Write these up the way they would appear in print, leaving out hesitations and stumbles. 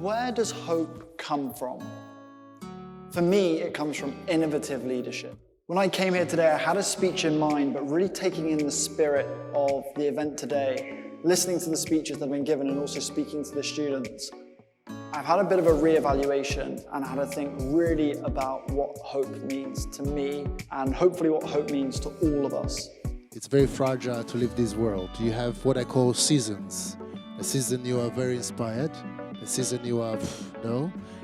Where does hope come from? For me, it comes from innovative leadership. When I came here today, I had a speech in mind, but really taking in the spirit of the event today, listening to the speeches that have been given and also speaking to the students, I've had a bit of a re-evaluation and had to think really about what hope means to me and hopefully what hope means to all of us. It's very fragile to live this world. You have what I call seasons. A season you are very inspired, a season you are,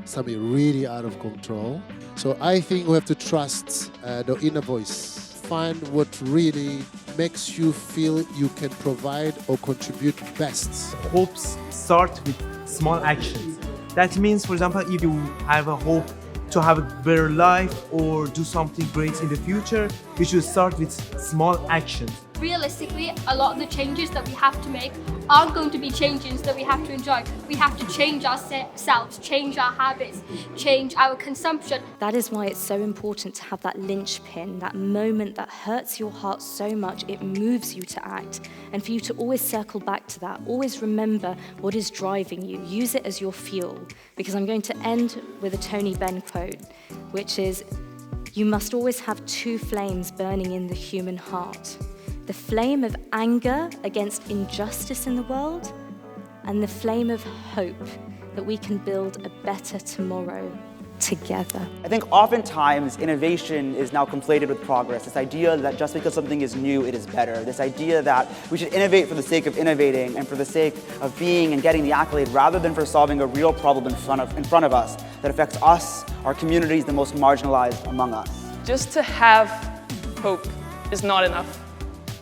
something really out of control. So I think we have to trust the inner voice. Find what really makes you feel you can provide or contribute best. Hopes start with small actions. That means, for example, if you have a hope to have a better life or do something great in the future, we should start with small actions. Realistically, a lot of the changes that we have to make aren't going to be changes that we have to enjoy. We have to change ourselves, change our habits, change our consumption. That is why it's so important to have that linchpin, that moment that hurts your heart so much it moves you to act, and for you to always circle back to that. Always remember what is driving you. Use it as your fuel. Because I'm going to end with a Tony Benn quote, which is, "You must always have two flames burning in the human heart. The flame of anger against injustice in the world, and the flame of hope that we can build a better tomorrow together." I think oftentimes innovation is now conflated with progress. This idea that just because something is new, it is better. This idea that we should innovate for the sake of innovating and for the sake of being and getting the accolade rather than for solving a real problem in front of us that affects us, our communities, the most marginalized among us. Just to have hope is not enough.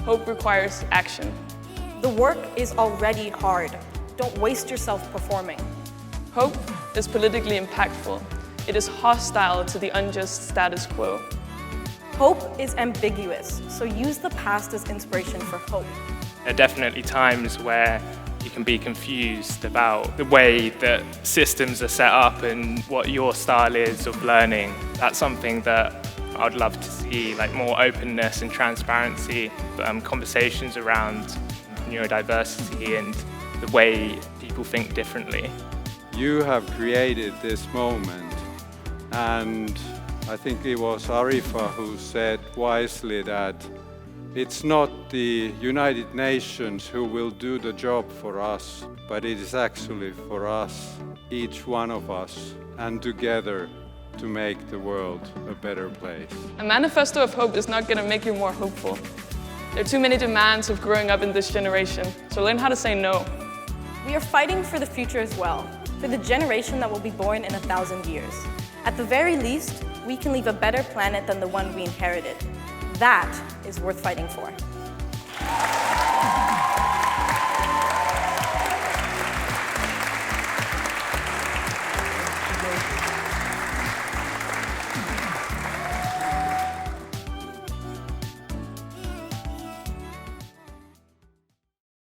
Hope requires action. The work is already hard. Don't waste yourself performing. Hope is politically impactful. It is hostile to the unjust status quo. Hope is ambiguous, so use the past as inspiration for hope. There are definitely times where you can be confused about the way that systems are set up and what your style is of learning. That's something that I'd love to see, like more openness and transparency, conversations around neurodiversity and the way people think differently. You have created this moment, and I think it was Arifa who said wisely that it's not the United Nations who will do the job for us, but it is actually for us, each one of us, and together to make the world a better place. A manifesto of hope is not going to make you more hopeful. There are too many demands of growing up in this generation, so learn how to say no. We are fighting for the future as well, for the generation that will be born in 1,000 years. At the very least, we can leave a better planet than the one we inherited. That is worth fighting for.